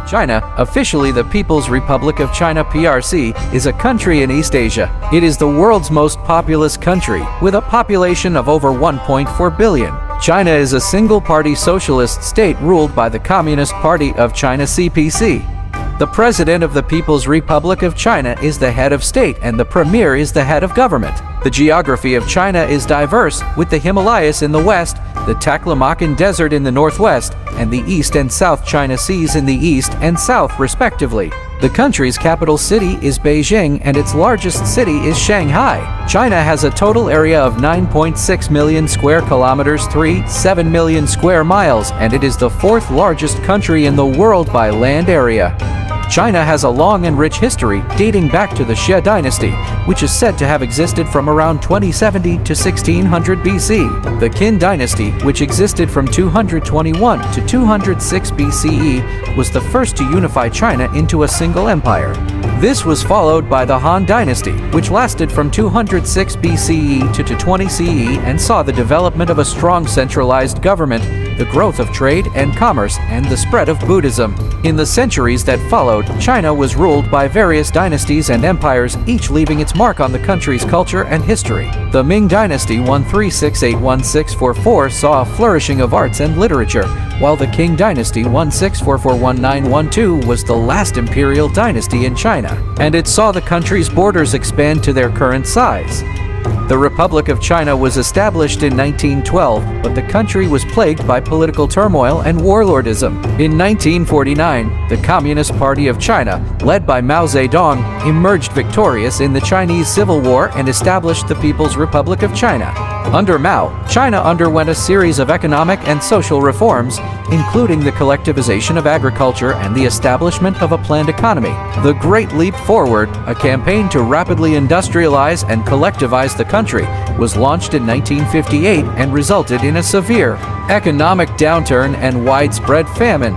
China, officially the People's Republic of China (PRC), is a country in East Asia. It is the world's most populous country, with a population of over 1.4 billion. China is a single-party socialist state ruled by the Communist Party of China (CPC). The President of the People's Republic of China is the head of state and the Premier is the head of government. The geography of China is diverse, with the Himalayas in the west, the Taklamakan Desert in the northwest, and the East and South China Seas in the east and south respectively. The country's capital city is Beijing and its largest city is Shanghai. China has a total area of 9.6 million square kilometers, 3.7 million square miles, and it is the fourth largest country in the world by land area. China has a long and rich history dating back to the Xie dynasty, which is said to have existed from around 2070 to 1600 BC. The Qin dynasty, which existed from 221 to 206 BCE, was the first to unify China into a single empire. This was followed by the Han dynasty, which lasted from 206 BCE to 220 CE and saw the development of a strong centralized government, the growth of trade and commerce, and the spread of Buddhism. In the centuries that followed, China was ruled by various dynasties and empires, each leaving its mark on the country's culture and history. The Ming dynasty 1368-1644 saw a flourishing of arts and literature, while the Qing dynasty 1644-1912 was the last imperial dynasty in China, and it saw the country's borders expand to their current size. The Republic of China was established in 1912, but the country was plagued by political turmoil and warlordism. In 1949, the Communist Party of China, led by Mao Zedong, emerged victorious in the Chinese Civil War and established the People's Republic of China. Under Mao, China underwent a series of economic and social reforms, including the collectivization of agriculture and the establishment of a planned economy. The Great Leap Forward, a campaign to rapidly industrialize and collectivize the country, was launched in 1958 and resulted in a severe economic downturn and widespread famine.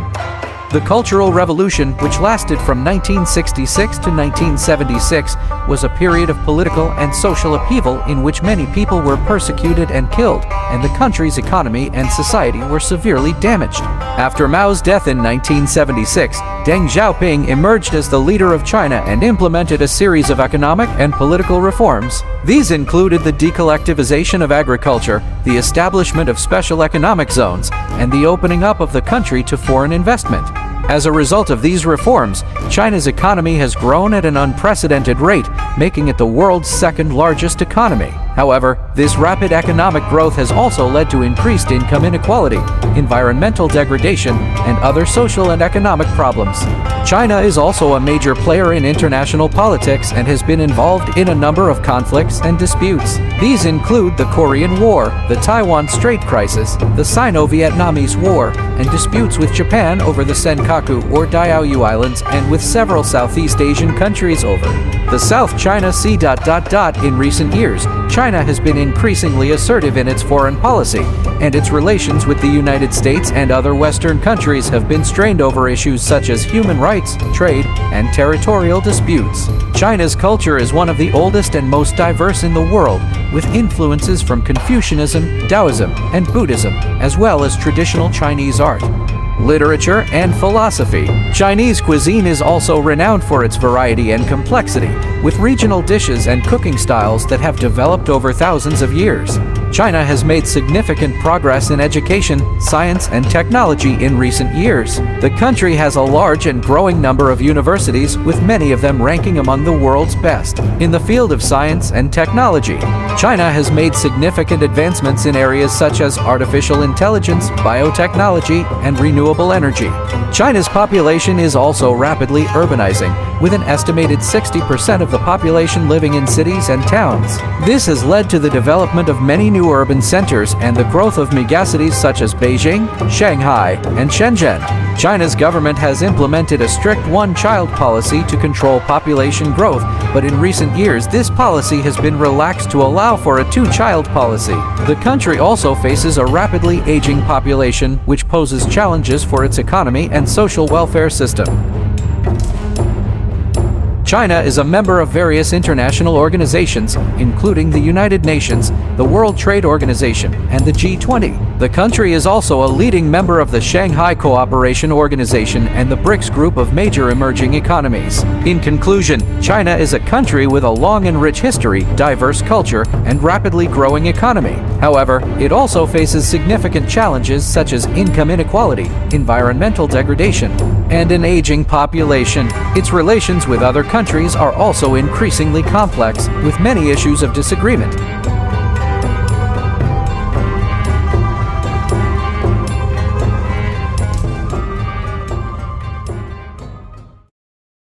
The Cultural Revolution, which lasted from 1966 to 1976, was a period of political and social upheaval in which many people were persecuted and killed, and the country's economy and society were severely damaged. After Mao's death in 1976, Deng Xiaoping emerged as the leader of China and implemented a series of economic and political reforms. These included the decollectivization of agriculture, the establishment of special economic zones, and the opening up of the country to foreign investment. As a result of these reforms, China's economy has grown at an unprecedented rate, making it the world's second largest economy. However, this rapid economic growth has also led to increased income inequality, environmental degradation, and other social and economic problems. China is also a major player in international politics and has been involved in a number of conflicts and disputes. These include the Korean War, the Taiwan Strait crisis, the Sino-Vietnamese War, and disputes with Japan over the Senkaku or Diaoyu Islands and with several Southeast Asian countries over the South China Sea. In recent years, China has been increasingly assertive in its foreign policy, and its relations with the United States and other Western countries have been strained over issues such as human rights, trade, and territorial disputes. China's culture is one of the oldest and most diverse in the world, with influences from Confucianism, Taoism, and Buddhism, as well as traditional Chinese art, literature, and philosophy. Chinese cuisine is also renowned for its variety and complexity, with regional dishes and cooking styles that have developed over thousands of years. China has made significant progress in education, science, and technology in recent years. The country has a large and growing number of universities, with many of them ranking among the world's best. In the field of science and technology, China has made significant advancements in areas such as artificial intelligence, biotechnology, and renewable energy. China's population is also rapidly urbanizing, with an estimated 60% of the population living in cities and towns. This has led to the development of many new urban centers and the growth of megacities such as Beijing, Shanghai, and Shenzhen. China's government has implemented a strict one-child policy to control population growth, but in recent years this policy has been relaxed to allow for a two-child policy. The country also faces a rapidly aging population, which poses challenges for its economy and social welfare system. China is a member of various international organizations, including the United Nations, the World Trade Organization, and the G20. The country is also a leading member of the Shanghai Cooperation Organization and the BRICS group of major emerging economies. In conclusion, China is a country with a long and rich history, diverse culture, and rapidly growing economy. However, it also faces significant challenges such as income inequality, environmental degradation, and an aging population. Its relations with other countries are also increasingly complex, with many issues of disagreement.